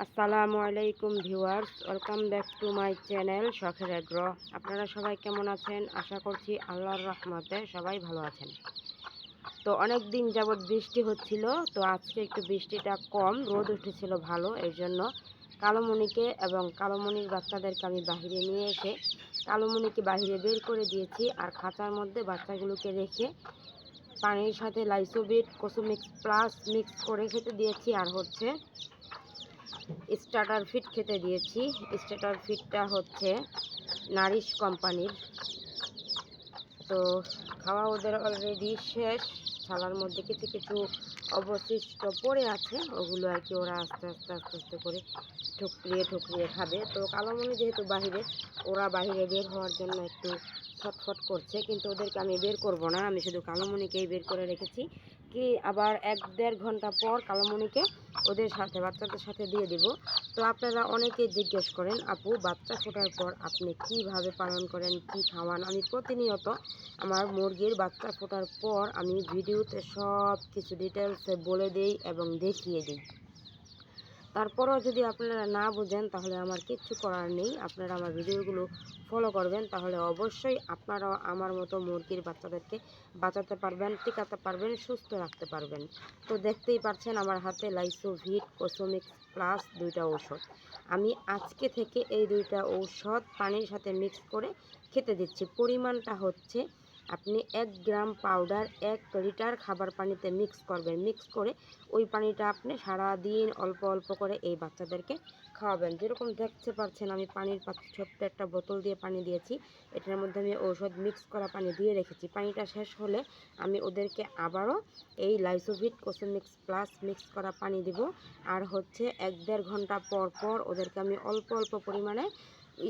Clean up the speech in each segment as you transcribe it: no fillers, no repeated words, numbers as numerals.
আসসালামু আলাইকুম viewers, welcome back to my channel শখের এগ্রো। আপনারা সবাই কেমন আছেন? আশা করছি আল্লাহর রহমতে সবাই ভালো আছেন। তো অনেক দিন যাবৎ বৃষ্টি হচ্ছিল, তো আজকে একটু বৃষ্টিটা কম, রোদ উঠেছিল ভালো। এর জন্য কালোমণিকে এবং কালোমণির বাচ্চাদেরকে আমি বাহিরে নিয়ে এসে কালোমণিকে বাহিরে বের করে দিয়েছি, আর খাঁচার মধ্যে বাচ্চাগুলোকে রেখে পানির সাথে লাইসোবিট কোসোমিক্স প্লাস মিক্স করে খেতে দিয়েছি, আর হচ্ছে স্টার্টার ফিট খেতে দিয়েছি। স্টার্টার ফিটটা হচ্ছে নারিশ কোম্পানির। তো খাওয়া ওদের অলরেডি শেষ, থালার মধ্যে কিছু কিছু অবশিষ্ট পড়ে আছে, ওগুলো আর কি ওরা আস্তে আস্তে আস্তে আস্তে করে ঠুকরিয়ে ঠুকরিয়ে খাবে। তো কালোমণি যেহেতু বাহিরে, ওরা বাহিরে বের হওয়ার জন্য একটু ছটফট করছে, কিন্তু ওদেরকে আমি বের করব না, আমি শুধু কালোমণিকেই বের করে রেখেছি। কি আবার 1-1.5 ঘন্টা পর কালোমণিকে ওদের সাথে বাচ্চাদের সাথে দিয়ে দিব। তো আপনারা অনেকেই জিজ্ঞেস করেন, আপু বাচ্চা ফোটার পর আপনি কিভাবে পালন করেন, কি খাওয়ান? আমি প্রতিনিয়ত আমার মুরগির বাচ্চা ফোটার পর আমি ভিডিওতে সব কিছু ডিটেলসে বলে দিই এবং দেখিয়ে দিই। তারপরেও যদি আপনারা না বুঝেন তাহলে আমার কিচ্ছু করার নেই, আপনারা আমার ভিডিওগুলো ফলো করবেন, তাহলে অবশ্যই আপনারাও আমার মতো মুরগির বাচ্চাদেরকে বাঁচাতে পারবেন, টিকাতে পারবেন, সুস্থ রাখতে পারবেন। তো দেখতেই পাচ্ছেন আমার হাতে লাইসোভিট কোসোমিক্স প্লাস 2টা ঔষধ। আমি আজকে থেকে এই 2টা ঔষধ পানির সাথে মিক্স করে খেতে দিচ্ছি। পরিমাণটা হচ্ছে আপনি 1 গ্রাম পাউডার 1 লিটার খাবার পানিতে মিক্স করবেন। মিক্স করে ওই পানিটা আপনি সারাদিন অল্প অল্প করে এই বাচ্চাদেরকে খাওয়াবেন। যেরকম দেখতে পাচ্ছেন আমি পানির ছোট্ট একটা বোতল দিয়ে পানি দিয়েছি, এটার মধ্যে আমি ঔষধ মিক্স করা পানি দিয়ে রেখেছি। পানিটা শেষ হলে আমি ওদেরকে আবারও এই লাইসোভিট কোসোমিক্স প্লাস মিক্স করা পানি দিব। আর হচ্ছে 1-1.5 ঘন্টা পর পর ওদেরকে আমি অল্প অল্প পরিমাণে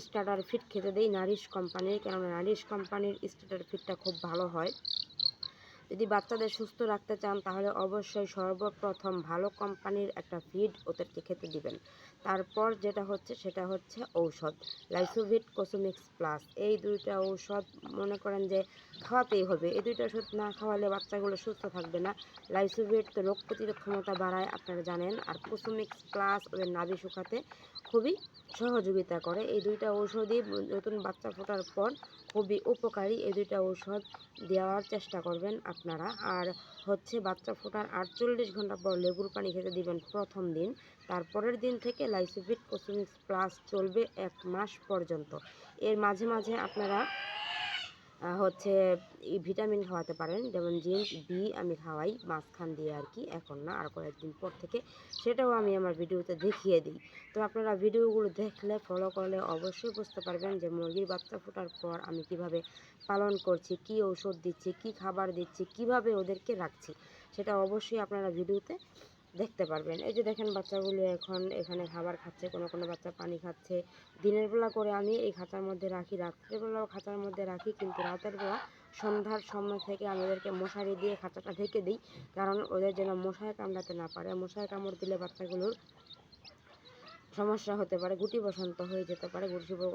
স্টার্টার ফিট খেতে দিই নারিশ কোম্পানির, কেননা নারিশ কোম্পানির স্টার্টার ফিটটা খুব ভালো হয়। যদি বাচ্চাদের সুস্থ রাখতে চান তাহলে অবশ্যই সর্বপ্রথম ভালো কোম্পানির একটা ফিড ওদেরকে খেতে দিবেন। তারপর যেটা হচ্ছে সেটা হচ্ছে ঔষধ লাইসোভিট কোসোমিক্স প্লাস। এই 2টা ঔষধ মনে করেন যে খাওয়াতেই হবে। এই 2টা ওষুধ না খাওয়ালে বাচ্চাগুলো সুস্থ থাকবে না। লাইসোভিট তো রোগ প্রতিরোধ ক্ষমতা বাড়ায়, আপনারা জানেন, আর কোসোমিক্স প্লাস ওদের নাভি শুকাতে খুবই সহযোগিতা করে। এই 2টা ঔষধই নতুন বাচ্চা ফোটার পর খুবই উপকারী। এই 2টা ঔষধ দেওয়ার চেষ্টা করবেন আপনারা। আর হচ্ছে বাচ্চা ফোটার 48 ঘন্টা পর লেবুর পানি খেতে দিবেন প্রথম দিন। তারপরের দিন থেকে লাইসোভিট কোসোমিক্স প্লাস চলবে 1 মাস পর্যন্ত। এর মাঝে মাঝে আপনারা হচ্ছে ভিটামিন খাওয়াতে পারেন, যেমন জিঙ্ক বি আমি খাওয়াই মাঝখান দিয়ে আর কি, এখন না, আর কয়েকদিন পর থেকে, সেটাও আমি আমার ভিডিওতে দেখিয়ে দিই। তো আপনারা ভিডিওগুলো দেখলে ফলো করলে অবশ্যই বুঝতে পারবেন যে মুরগির বাচ্চা ফোটার পর আমি কিভাবে পালন করছি, কি ঔষধ দিচ্ছি, কি খাবার দিচ্ছি, কিভাবে ওদেরকে রাখছি, সেটা অবশ্যই আপনারা ভিডিওতে দেখতে পারবেন। এই যে দেখেন বাচ্চাগুলো এখন এখানে খাবার খাচ্ছে, কোনো কোনো বাচ্চা পানি খাচ্ছে। দিনের বেলা করে আমি এই খাঁচার মধ্যে রাখি, রাত্রেবেলাও খাঁচার মধ্যে রাখি, কিন্তু রাতের বেলা সন্ধ্যার সময় থেকে আমি ওদেরকে মশারি দিয়ে খাঁচাটা ঢেকে দিই, কারণ ওদের যেন মশায় কামড়াতে না পারে। মশায় কামড় দিলে বাচ্চাগুলোর সমস্যা হতে পারে, গুটি বসন্ত হয়ে যেতে পারে।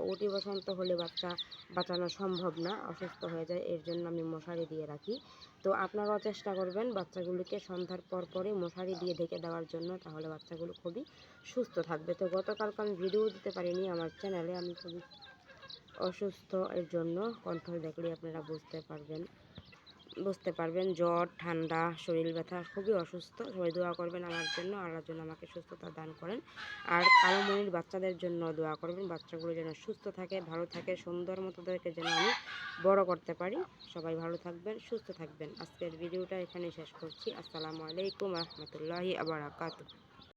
গুটি বসন্ত হলে বাচ্চা বাঁচানো সম্ভব না, অসুস্থ হয়ে যায়। এর জন্য আমি মশারি দিয়ে রাখি। তো আপনারাও চেষ্টা করবেন বাচ্চাগুলিকে সন্ধ্যার পর পরে মশারি দিয়ে ঢেকে দেওয়ার জন্য, তাহলে বাচ্চাগুলো খুবই সুস্থ থাকবে। তো গতকালকে আমি ভিডিও দিতে পারিনি আমার চ্যানেলে, আমি খুবই অসুস্থ, এর জন্য কণ্ঠ দেখলে আপনারা বুঝতে পারবেন জ্বর, ঠান্ডা, শরীর ব্যথা, খুবই অসুস্থ। সবাই দোয়া করবেন আমার জন্য, আল্লাহর জন্য আমাকে সুস্থতা দান করেন। আর কালোমণির বাচ্চাদের জন্য দোয়া করবেন, বাচ্চাগুলো যেন সুস্থ থাকে, ভালো থাকে, সুন্দর মতো তাদেরকে যেন আমি বড় করতে পারি। সবাই ভালো থাকবেন, সুস্থ থাকবেন। আজকের ভিডিওটা এখানে শেষ করছি। আসসালামু আলাইকুম রহমতুল্লাহি আবরাকাতুহু।